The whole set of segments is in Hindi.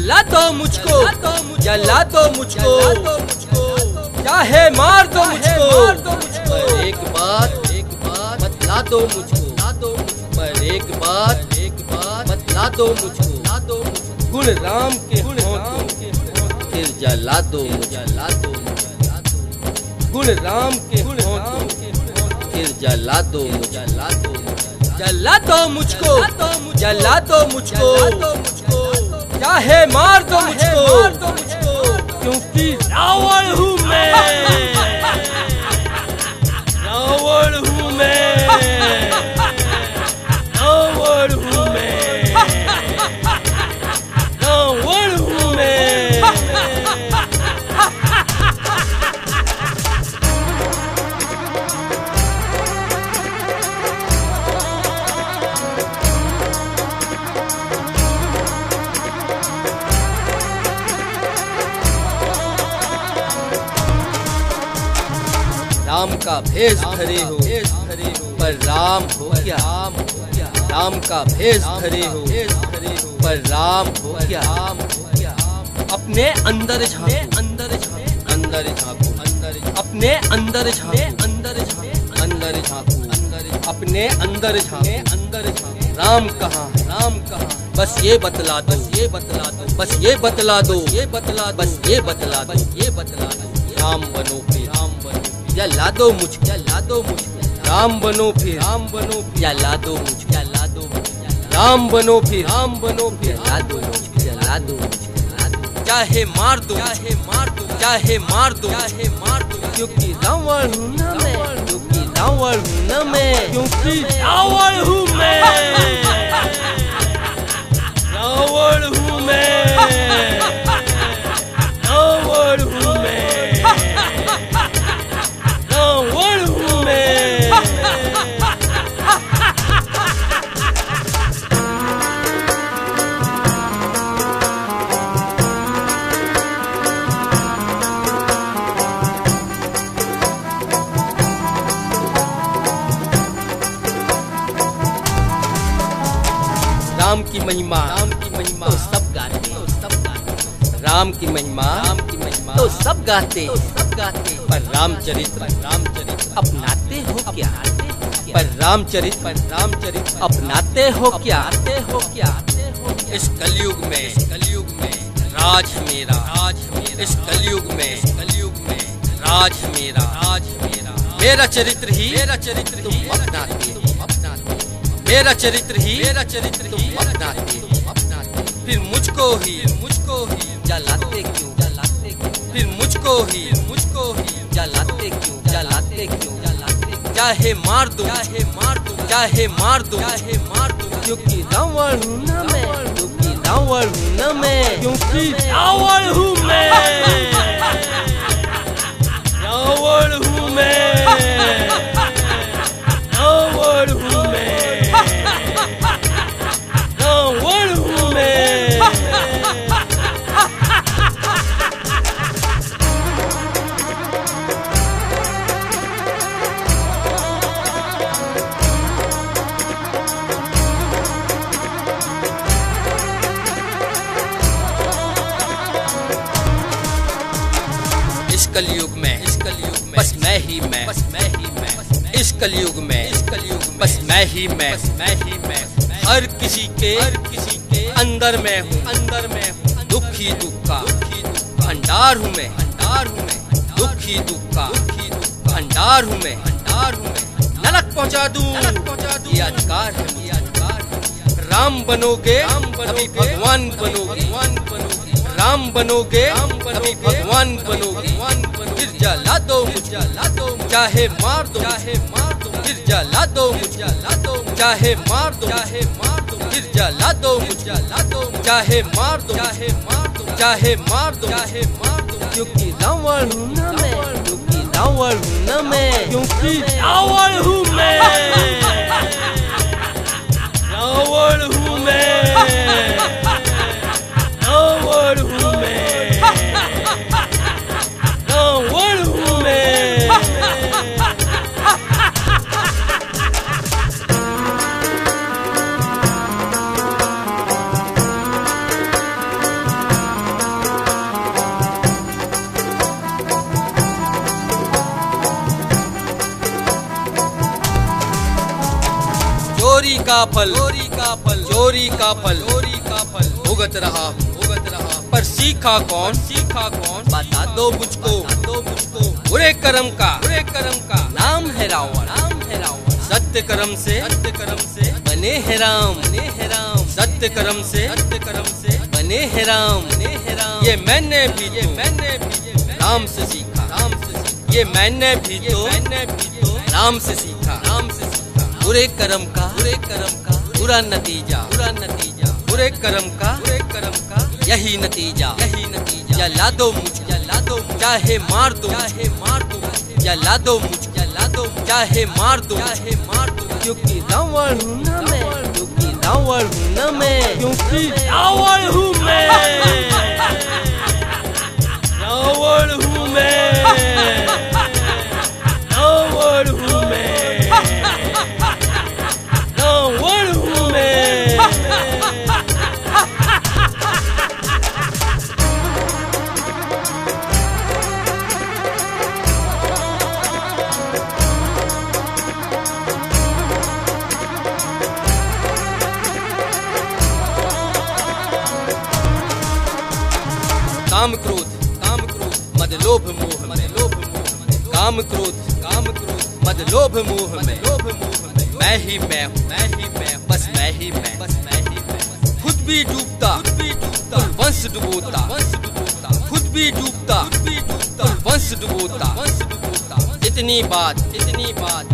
जला दो मुझको, जला दो मुझको, चाहे मार दो मुझको, पर एक बात बतला दो मुझको, पर एक बात बतला दो मुझको, गुण राम के फिर जला दो, गुण राम के फिर जला दो, जला दो मुझको, जला दो मुझको, चाहे मार दो मुझको, क्योंकि रावण हूँ मैं, रावण हूँ मैं, रावण हूँ मैं, रावण हूँ मैं। राम का भेष धरे हो, पर राम हो क्या, राम का भेष धरे हो, पर राम हो क्या, अपने अंदर झांको, अंदर झांको, अपने अंदर झांको, अंदर झांको, अपने अंदर झांको, राम कहाँ, बस ये बतला दो, बस ये बतला दो, बस ये बतला दो, राम बनो फिर, जला दो मुझको, राम बनो फिर, जला दो मुझको, राम बनो फिर, जला दो मुझको, चाहे मार दो, चाहे मार दो, क्योंकि रावण हूँ ना मैं, क्योंकि रावण हूँ ना मैं, क्योंकि रावण हूँ मैं, रावण हूँ मैं, रावण हूँ मैं, रावण हूँ मैं। राम की महिमा तो सब गाते, राम की महिमा तो सब गाते, पर रामचरित्र अपनाते हो क्या, पर रामचरित्र अपनाते हो क्या, इस कलयुग में राज मेरा, इस कलयुग में राज मेरा चरित्र ही तुम अपनाते हो, मेरा चरित्र ही तुम अपनाते हो, फिर मुझको ही जलाते क्यों, फिर मुझको ही जलाते क्यों, चाहे मार दो, क्योंकि रावण हूँ ना मैं, क्योंकि रावण हूँ ना मैं, क्योंकि रावण हूँ मैं, रावण हूँ मैं, रावण हूँ मैं, रावण हूँ मैं। इस कलयुग में बस मैं ही मैं, इस कलयुग में बस मैं ही मैं, हर किसी के अंदर में हूँ, दुखी दुख का भंडार हूँ मैं, दुखी दुख का भंडार हूँ मैं, नरक पहुँचा दूँ ये अधिकार है, राम बनोगे अभी भगवान बनोगे, राम बनोगे अभी भगवान बनोगे, फिर जला दो मुझे, चाहे मार दो, फिर जला दो मुझे, चाहे मार दो, फिर जला दो मुझे, चाहे मार दो, क्योंकि रावण हूँ ना मैं, क्योंकि रावण हूँ ना मैं, क्योंकि रावण हूँ मैं, रावण हूँ मैं, रावण हूँ मैं, रावण हूँ मैं। चोरी का फल चोरी का फल चोरी का फल चोरी का फल भुगत रहा पर सीखा कौन बता दो मुझको बुरे कर्म का नाम है रावण सत्य कर्म से बने हैं राम सत्य कर्म से बने हैं राम ये मैंने भी राम से सीखा ये मैंने भी तो राम से सीखा बुरे कर्म का बुरा नतीजा बुरे कर्म का यही नतीजा जला दो मुझको चाहे मार दो जला दो मुझको चाहे मार दो क्योंकि रावण हूँ ना मैं क्योंकि रावण हूँ मैं रावण हूँ मैं रावण हूँ मैं रावण हूँ मैं काम क्रोध मद लोभ मोह काम क्रोध मद लोभ मोह में मैं ही मैं हूँ बस मैं ही मैं खुद भी डूबता वंश डुबोता खुद भी डूबता वंश डुबोता इतनी बात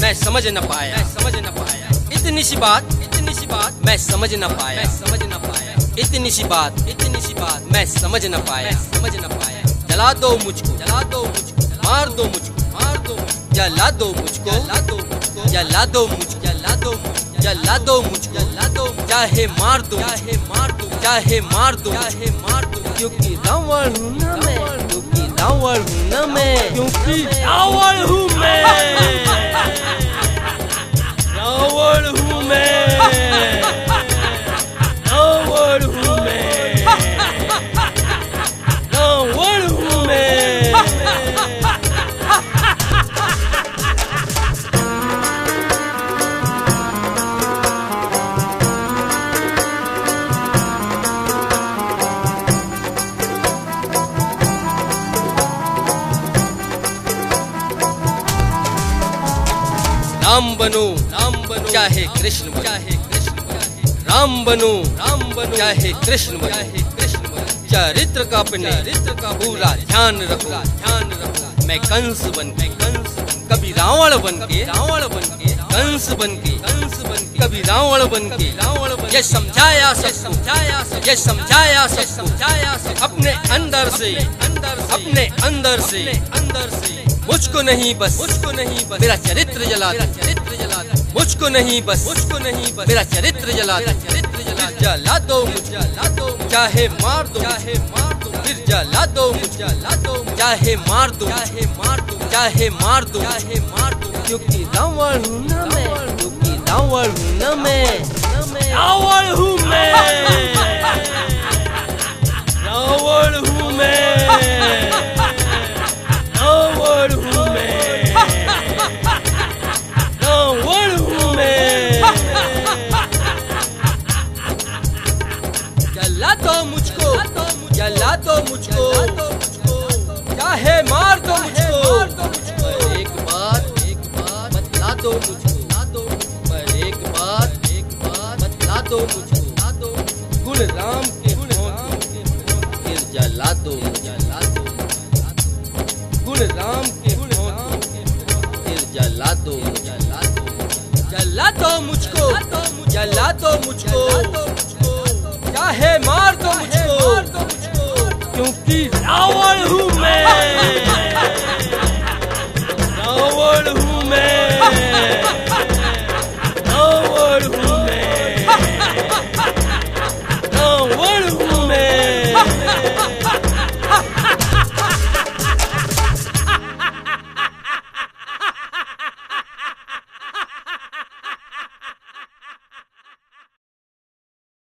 मैं समझ न पाया इतनी सी बात मैं समझ न पाया इतनी सी बात मैं समझ न पाया जला दो मुझको मार दो मुझको जला दो मुझको जला दो मुझको चाहे मार दो क्योंकि रावण हूँ ना मैं क्योंकि रावण हूँ मैं रावण हूँ मैं रावण हूँ मैं रावण हूँ मैं राम बनो चाहे कृष्ण राम बनो चाहे कृष्ण चरित्र का पूरा ध्यान रखो मैं कंस बन कभी रावण बन के कंस बन के कभी रावण बन के ये समझाया सबको अपने अंदर से मुझको नहीं बस मेरा चरित्र जला मुझको नहीं बस मेरा चरित्र जला दो चाहे मार दो फिर जला दो चाहे मार दो क्योंकि रावण हूँ ना मैं रावण हूँ मैं रावण हूँ मैं रावण हूँ मैं रावण हूँ मैं जला दो मुझको चाहे मार दो मुझको एक बात बतला दो मुझको पर एक बात बतला दो मुझको गुण राम के फिर जला दो गुण राम के फिर जला दो मुझको चाहे मार दो मुझको क्योंकि रावण हूँ मैं